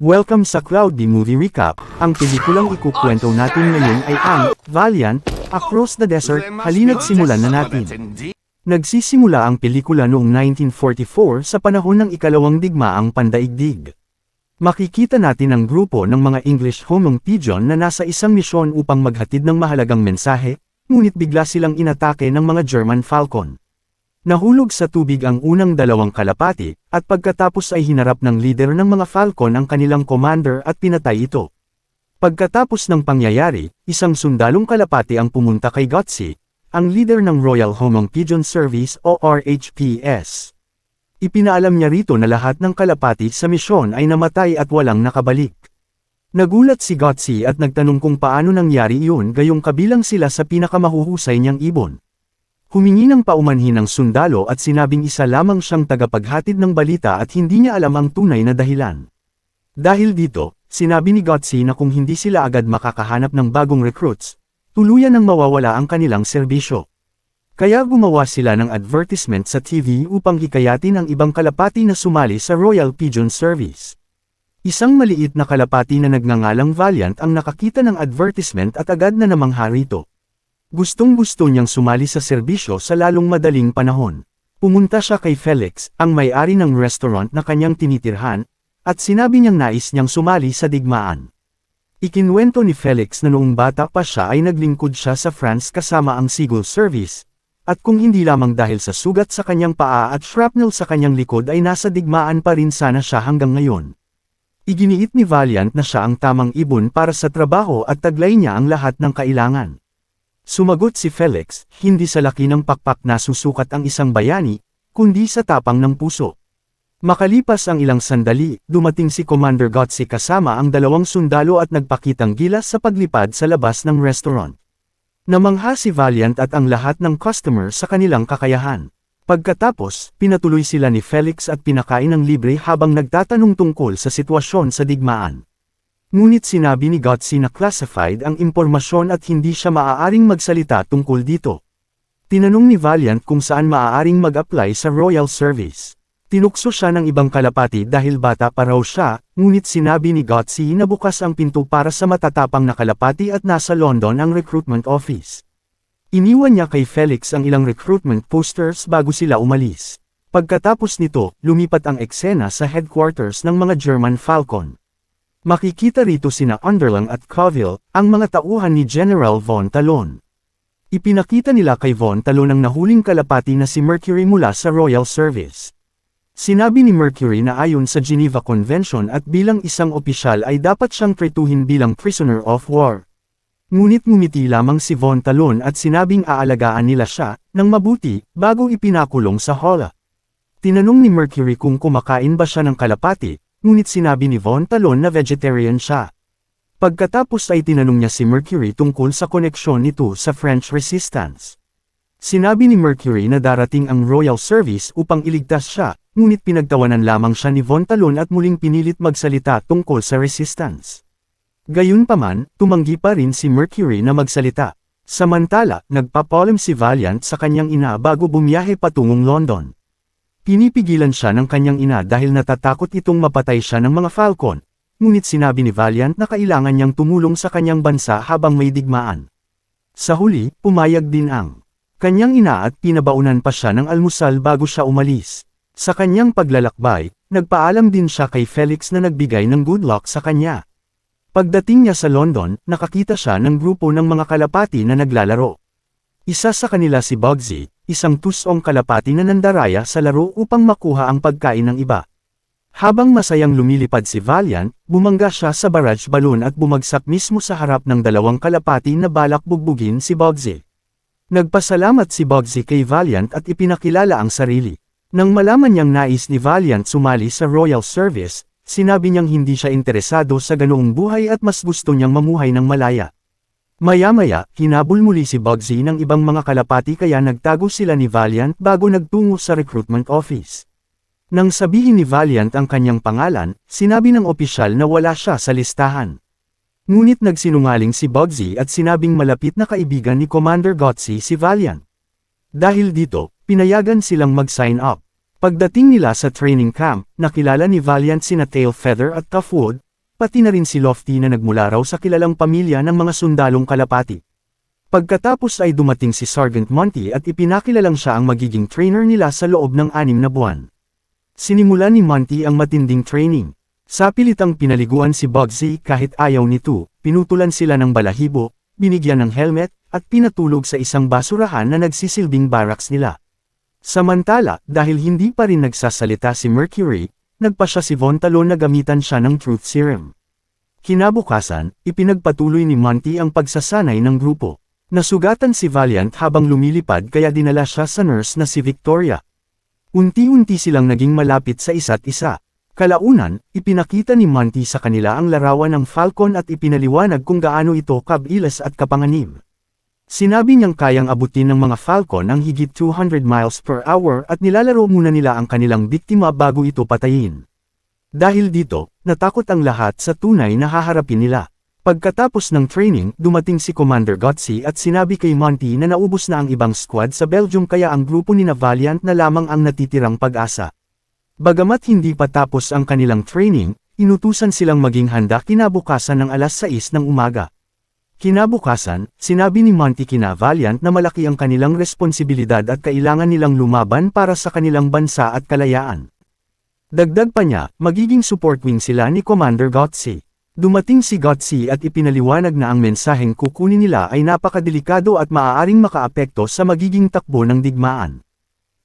Welcome sa Cloudy Movie Recap. Ang pelikulang ikukwento natin ngayon ay ang Valiant, Across the Desert. Halina't simulan na natin. Nagsisimula ang pelikula noong 1944 sa panahon ng ikalawang digmaang pandaigdig. Makikita natin ang grupo ng mga English homing pigeon na nasa isang misyon upang maghatid ng mahalagang mensahe, ngunit bigla silang inatake ng mga German Falcon. Nahulog sa tubig ang unang dalawang kalapati, at pagkatapos ay hinarap ng leader ng mga Falcon ang kanilang commander at pinatay ito. Pagkatapos ng pangyayari, isang sundalong kalapati ang pumunta kay Gutsy, ang leader ng Royal Homing Pigeon Service o RHPS. Ipinaalam niya rito na lahat ng kalapati sa misyon ay namatay at walang nakabalik. Nagulat si Gutsy at nagtanong kung paano nangyari iyon gayong kabilang sila sa pinakamahuhusay niyang ibon. Humingi ng paumanhin ang sundalo at sinabing isa lamang siyang tagapaghatid ng balita at hindi niya alam ang tunay na dahilan. Dahil dito, sinabi ni Gutsy na kung hindi sila agad makakahanap ng bagong recruits, tuluyan nang mawawala ang kanilang serbisyo. Kaya gumawa sila ng advertisement sa TV upang hikayatin ang ibang kalapati na sumali sa Royal Pigeon Service. Isang maliit na kalapati na nagngangalang Valiant ang nakakita ng advertisement at agad na namangha rito. Gustong-gusto niyang sumali sa serbisyo sa lalong madaling panahon. Pumunta siya kay Felix, ang may-ari ng restaurant na kanyang tinitirhan, at sinabi niyang nais niyang sumali sa digmaan. Ikinwento ni Felix na noong bata pa siya ay naglingkod siya sa France kasama ang Seagull Service, at kung hindi lamang dahil sa sugat sa kanyang paa at shrapnel sa kanyang likod ay nasa digmaan pa rin sana siya hanggang ngayon. Iginiit ni Valiant na siya ang tamang ibon para sa trabaho at taglay niya ang lahat ng kailangan. Sumagot si Felix, hindi sa laki ng pakpak na susukat ang isang bayani, kundi sa tapang ng puso. Makalipas ang ilang sandali, dumating si Commander Gutsy kasama ang dalawang sundalo at nagpakitang gilas sa paglipad sa labas ng restaurant. Namangha si Valiant at ang lahat ng customer sa kanilang kakayahan. Pagkatapos, pinatuloy sila ni Felix at pinakain ng libre habang nagtatanong tungkol sa sitwasyon sa digmaan. Ngunit sinabi ni Gutsy na classified ang impormasyon at hindi siya maaaring magsalita tungkol dito. Tinanong ni Valiant kung saan maaaring mag-apply sa Royal Service. Tinukso siya ng ibang kalapati dahil bata pa raw siya, ngunit sinabi ni Gutsy na bukas ang pinto para sa matatapang na kalapati at nasa London ang recruitment office. Iniwan niya kay Felix ang ilang recruitment posters bago sila umalis. Pagkatapos nito, lumipat ang eksena sa headquarters ng mga German Falcon. Makikita rito sina Underlang at Colville, ang mga tauhan ni General Von Talon. Ipinakita nila kay Von Talon ang nahuling kalapati na si Mercury mula sa Royal Service. Sinabi ni Mercury na ayon sa Geneva Convention at bilang isang opisyal ay dapat siyang tretuhin bilang prisoner of war. Ngunit ngumiti lamang si Von Talon at sinabing aalagaan nila siya ng mabuti bago ipinakulong sa hall. Tinanong ni Mercury kung kumakain ba siya ng kalapati, ngunit sinabi ni Von Talon na vegetarian siya. Pagkatapos ay tinanong niya si Mercury tungkol sa koneksyon nito sa French Resistance. Sinabi ni Mercury na darating ang Royal Service upang iligtas siya, ngunit pinagtawanan lamang siya ni Von Talon at muling pinilit magsalita tungkol sa Resistance. Gayunpaman, tumanggi pa rin si Mercury na magsalita. Samantala, nagpapalam si Valiant sa kanyang ina bago bumiyahe patungong London. Pinipigilan siya ng kanyang ina dahil natatakot itong mapatay siya ng mga Falcon, ngunit sinabi ni Valiant na kailangan niyang tumulong sa kanyang bansa habang may digmaan. Sa huli, pumayag din ang kanyang ina at pinabaunan pa siya ng almusal bago siya umalis. Sa kanyang paglalakbay, nagpaalam din siya kay Felix na nagbigay ng good luck sa kanya. Pagdating niya sa London, nakakita siya ng grupo ng mga kalapati na naglalaro. Isa sa kanila si Bugsy, isang tusong kalapati na nandaraya sa laro upang makuha ang pagkain ng iba. Habang masayang lumilipad si Valiant, bumangga siya sa barrage balloon at bumagsak mismo sa harap ng dalawang kalapati na balak bugbugin si Bugsy. Nagpasalamat si Bugsy kay Valiant at ipinakilala ang sarili. Nang malaman niyang nais ni Valiant sumali sa Royal Service, sinabi niyang hindi siya interesado sa ganoong buhay at mas gusto niyang mamuhay ng malaya. Maya-maya, hinabol muli si Bugsy ng ibang mga kalapati kaya nagtago sila ni Valiant bago nagtungo sa recruitment office. Nang sabihin ni Valiant ang kanyang pangalan, sinabi ng opisyal na wala siya sa listahan. Ngunit nagsinungaling si Bugsy at sinabing malapit na kaibigan ni Commander Gutsy si Valiant. Dahil dito, pinayagan silang mag-sign up. Pagdating nila sa training camp, nakilala ni Valiant sina Tailfeather at Toughwood, pati na rin si Lofty na nagmula raw sa kilalang pamilya ng mga sundalong kalapati. Pagkatapos ay dumating si Sergeant Monty at ipinakilalang siya ang magiging trainer nila sa loob ng 6 na buwan. Sinimulan ni Monty ang matinding training. Sa pilitang pinaliguan si Bugsy kahit ayaw nito, pinutulan sila ng balahibo, binigyan ng helmet, at pinatulog sa isang basurahan na nagsisilbing barracks nila. Samantala, dahil hindi pa rin nagsasalita si Mercury, nagpasya si Von Talon na gamitan siya ng Truth Serum. Kinabukasan, ipinagpatuloy ni Monty ang pagsasanay ng grupo. Nasugatan si Valiant habang lumilipad kaya dinala siya sa nurse na si Victoria. Unti-unti silang naging malapit sa isa't isa. Kalaunan, ipinakita ni Monty sa kanila ang larawan ng Falcon at ipinaliwanag kung gaano ito kabilas at kapanganib. Sinabi niyang kayang abutin ng mga Falcon ang higit 200 miles per hour at nilalaro muna nila ang kanilang biktima bago ito patayin. Dahil dito, natakot ang lahat sa tunay na haharapin nila. Pagkatapos ng training, dumating si Commander Gutsy at sinabi kay Monty na naubos na ang ibang squad sa Belgium kaya ang grupo ni Valiant na lamang ang natitirang pag-asa. Bagamat hindi pa tapos ang kanilang training, inutusan silang maging handa kinabukasan ng alas 6 ng umaga. Kinabukasan, sinabi ni Monty kina Valiant na malaki ang kanilang responsibilidad at kailangan nilang lumaban para sa kanilang bansa at kalayaan. Dagdag pa niya, magiging support wing sila ni Commander Gutsy. Dumating si Gutsy at ipinaliwanag na ang mensaheng kukunin nila ay napakadelikado at maaaring makaapekto sa magiging takbo ng digmaan.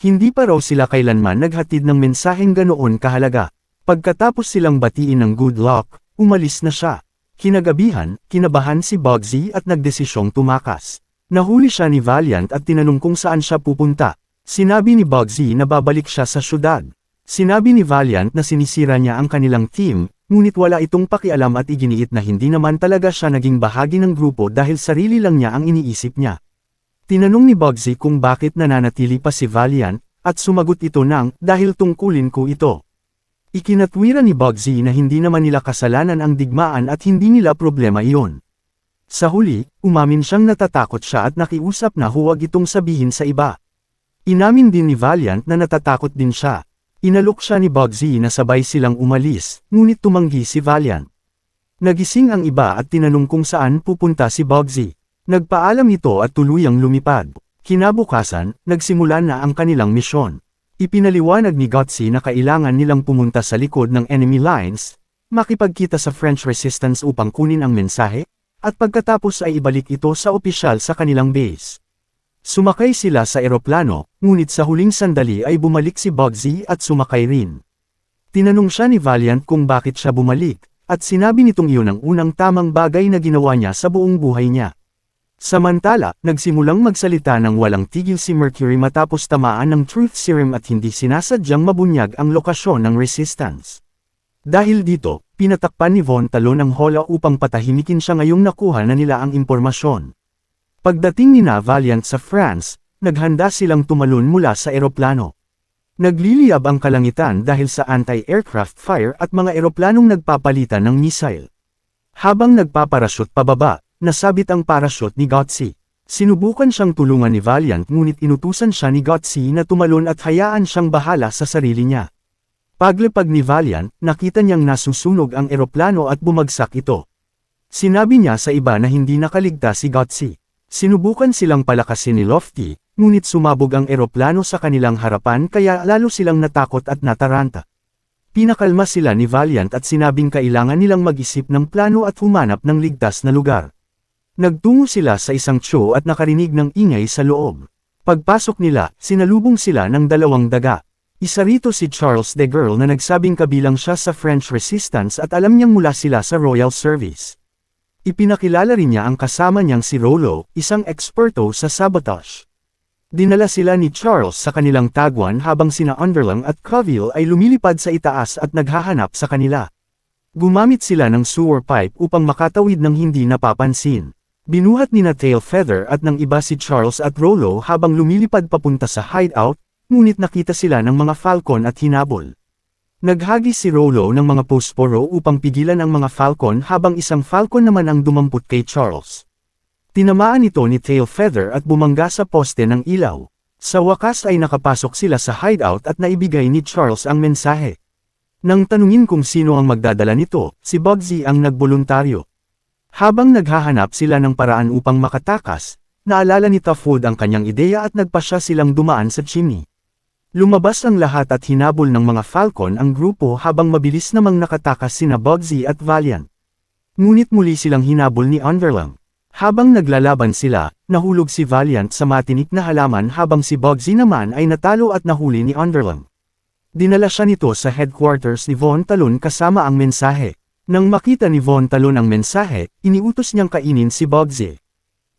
Hindi pa raw sila kailanman naghatid ng mensaheng ganoon kahalaga. Pagkatapos silang batiin ng good luck, umalis na siya. Kinagabihan, kinabahan si Bugsy at nagdesisyong tumakas. Nahuli siya ni Valiant at tinanong kung saan siya pupunta. Sinabi ni Bugsy na babalik siya sa syudad. Sinabi ni Valiant na sinisira niya ang kanilang team, ngunit wala itong pakialam at iginiit na hindi naman talaga siya naging bahagi ng grupo dahil sarili lang niya ang iniisip niya. Tinanong ni Bugsy kung bakit nananatili pa si Valiant, at sumagot ito ng, dahil tungkulin ko ito. Ikinatwira ni Bugsy na hindi naman nila kasalanan ang digmaan at hindi nila problema iyon. Sa huli, umamin siyang natatakot siya at nakiusap na huwag itong sabihin sa iba. Inamin din ni Valiant na natatakot din siya. Inalok siya ni Bugsy na sabay silang umalis, ngunit tumanggi si Valiant. Nagising ang iba at tinanong kung saan pupunta si Bugsy. Nagpaalam ito at tuluyang lumipad. Kinabukasan, nagsimula na ang kanilang misyon. Ipinaliwanag ni Gutsy na kailangan nilang pumunta sa likod ng enemy lines, makipagkita sa French resistance upang kunin ang mensahe, at pagkatapos ay ibalik ito sa opisyal sa kanilang base. Sumakay sila sa eroplano, ngunit sa huling sandali ay bumalik si Bugsy at sumakay rin. Tinanong siya ni Valiant kung bakit siya bumalik, at sinabi nitong iyon ang unang tamang bagay na ginawa niya sa buong buhay niya. Samantala, nagsimulang magsalita ng walang tigil si Mercury matapos tamaan ng Truth Serum at hindi sinasadyang mabunyag ang lokasyon ng resistance. Dahil dito, pinatakpan ni Von Talon ang hola upang patahimikin siya ngayong nakuha na nila ang impormasyon. Pagdating ni Valiant sa France, naghanda silang tumalon mula sa eroplano. Nagliliyab ang kalangitan dahil sa anti-aircraft fire at mga eroplanong nagpapalitan ng missile. Habang nagpaparashoot pababa, nasabit ang parachute ni Gutsy. Sinubukan siyang tulungan ni Valiant ngunit inutusan siya ni Gutsy na tumalon at hayaan siyang bahala sa sarili niya. Paglipad ni Valiant, nakita niyang nasusunog ang eroplano at bumagsak ito. Sinabi niya sa iba na hindi nakaligtas si Gutsy. Sinubukan silang palakasin ni Lofty, ngunit sumabog ang eroplano sa kanilang harapan kaya lalo silang natakot at nataranta. Pinakalma sila ni Valiant at sinabing kailangan nilang mag-isip ng plano at humanap ng ligtas na lugar. Nagtungo sila sa isang tso at nakarinig ng ingay sa loob. Pagpasok nila, sinalubong sila ng 2 daga. Isa rito si Charles de Gaulle na nagsabing kabilang siya sa French Resistance at alam niyang mula sila sa Royal Service. Ipinakilala rin niya ang kasama niyang si Rollo, isang eksperto sa sabotage. Dinala sila ni Charles sa kanilang tagwan habang sina Underlang at Coville ay lumilipad sa itaas at naghahanap sa kanila. Gumamit sila ng sewer pipe upang makatawid ng hindi napapansin. Binuhat ni Tailfeather at ng iba si Charles at Rollo habang lumilipad papunta sa hideout, ngunit nakita sila ng mga Falcon at hinabol. Naghagis si Rollo ng mga posporo upang pigilan ang mga Falcon habang isang Falcon naman ang dumampot kay Charles. Tinamaan ito ni Tailfeather at bumangga sa poste ng ilaw. Sa wakas ay nakapasok sila sa hideout at naibigay ni Charles ang mensahe. Nang tanungin kung sino ang magdadala nito, si Bugsy ang nagboluntaryo. Habang naghahanap sila ng paraan upang makatakas, naalala ni Tough ang kanyang ideya at nagpasya silang dumaan sa chimney. Lumabas ang lahat at hinabol ng mga Falcon ang grupo habang mabilis namang nakatakas sina Bugsy at Valiant. Ngunit muli silang hinabol ni Underlang. Habang naglalaban sila, nahulog si Valiant sa matinik na halaman habang si Bugsy naman ay natalo at nahuli ni Underlang. Dinala siya nito sa headquarters ni Von Talon kasama ang mensahe. Nang makita ni Von Talon ang mensahe, iniutos niyang kainin si Bugsy.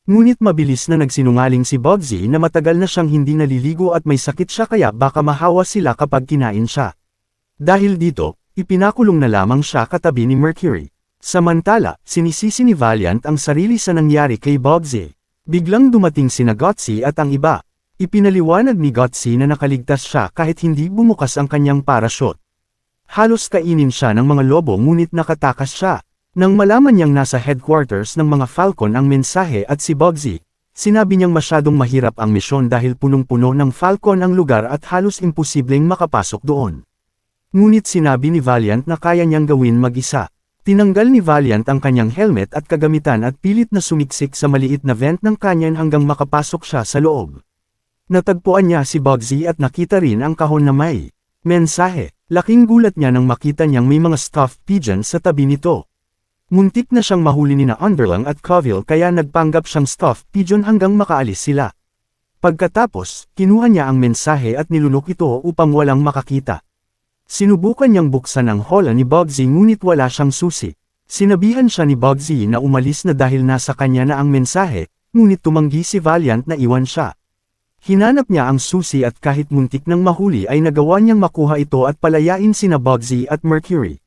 Ngunit mabilis na nagsinungaling si Bugsy na matagal na siyang hindi naliligo at may sakit siya kaya baka mahawa sila kapag kinain siya. Dahil dito, ipinakulong na lamang siya katabi ni Mercury. Samantala, sinisisi ni Valiant ang sarili sa nangyari kay Bugsy. Biglang dumating sina Gutsy at ang iba. Ipinaliwanag ni Gutsy na nakaligtas siya kahit hindi bumukas ang kanyang parachute. Halos kainin siya ng mga lobo ngunit nakatakas siya. Nang malaman niyang nasa headquarters ng mga Falcon ang mensahe at si Bugsy, sinabi niyang masyadong mahirap ang misyon dahil punong-puno ng Falcon ang lugar at halos imposibleng makapasok doon. Ngunit sinabi ni Valiant na kaya niyang gawin mag-isa. Tinanggal ni Valiant ang kanyang helmet at kagamitan at pilit na sumiksik sa maliit na vent ng kanyan hanggang makapasok siya sa loob. Natagpuan niya si Bugsy at nakita rin ang kahon na may mensahe. Laking gulat niya nang makita niyang may mga stuffed pigeon sa tabi nito. Muntik na siyang mahuli ni Underlang at Coville kaya nagpanggap siyang stuffed pigeon hanggang makaalis sila. Pagkatapos, kinuha niya ang mensahe at nilunok ito upang walang makakita. Sinubukan niyang buksan ang hola ni Bugsy ngunit wala siyang susi. Sinabihan siya ni Bugsy na umalis na dahil nasa kanya na ang mensahe, ngunit tumanggi si Valiant na iwan siya. Hinanap niya ang susi at kahit muntik nang mahuli ay nagawa niyang makuha ito at palayain sina Bugsy at Mercury.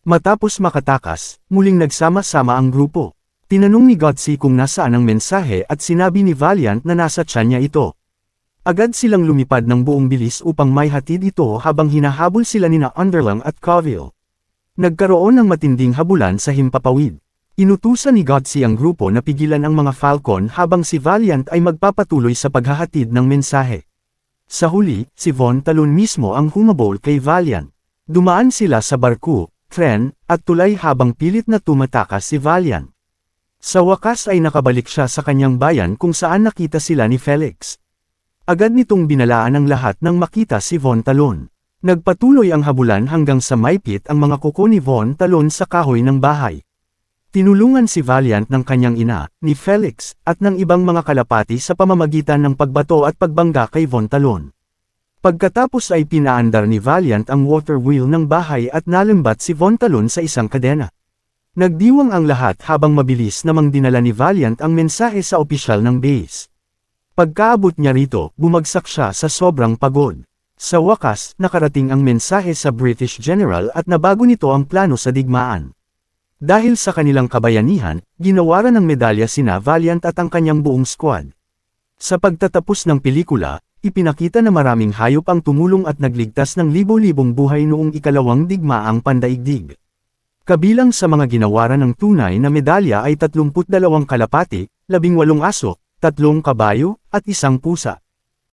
Matapos makatakas, muling nagsama-sama ang grupo. Tinanong ni Gutsy kung nasaan ang mensahe at sinabi ni Valiant na nasa tiyan niya ito. Agad silang lumipad ng buong bilis upang may hatid ito habang hinahabol sila nina Underlang at Coville. Nagkaroon ng matinding habulan sa himpapawid. Inutusan ni Gutsy ang grupo na pigilan ang mga Falcon habang si Valiant ay magpapatuloy sa paghahatid ng mensahe. Sa huli, si Von Talon mismo ang humabol kay Valiant. Dumaan sila sa barko, tren, at tulay habang pilit na tumatakas si Valiant. Sa wakas ay nakabalik siya sa kanyang bayan kung saan nakita sila ni Felix. Agad nitong binalaan ang lahat nang makita si Von Talon. Nagpatuloy ang habulan hanggang sa maipit ang mga kuko ni Von Talon sa kahoy ng bahay. Tinulungan si Valiant ng kanyang ina, ni Felix, at ng ibang mga kalapati sa pamamagitan ng pagbato at pagbangga kay Von Talon. Pagkatapos ay pinaandar ni Valiant ang water wheel ng bahay at nalimbat si Von Talon sa isang kadena. Nagdiwang ang lahat habang mabilis namang dinala ni Valiant ang mensahe sa opisyal ng base. Pagkaabot niya rito, bumagsak siya sa sobrang pagod. Sa wakas, nakarating ang mensahe sa British General at nabago nito ang plano sa digmaan. Dahil sa kanilang kabayanihan, ginawaran ng medalya sina Valiant at ang kanyang buong squad. Sa pagtatapos ng pelikula, ipinakita na maraming hayop ang tumulong at nagligtas ng libo-libong buhay noong ikalawang digmaang pandaigdig. Kabilang sa mga ginawaran ng tunay na medalya ay 32 kalapati, 18 aso, 3 kabayo, at 1 pusa.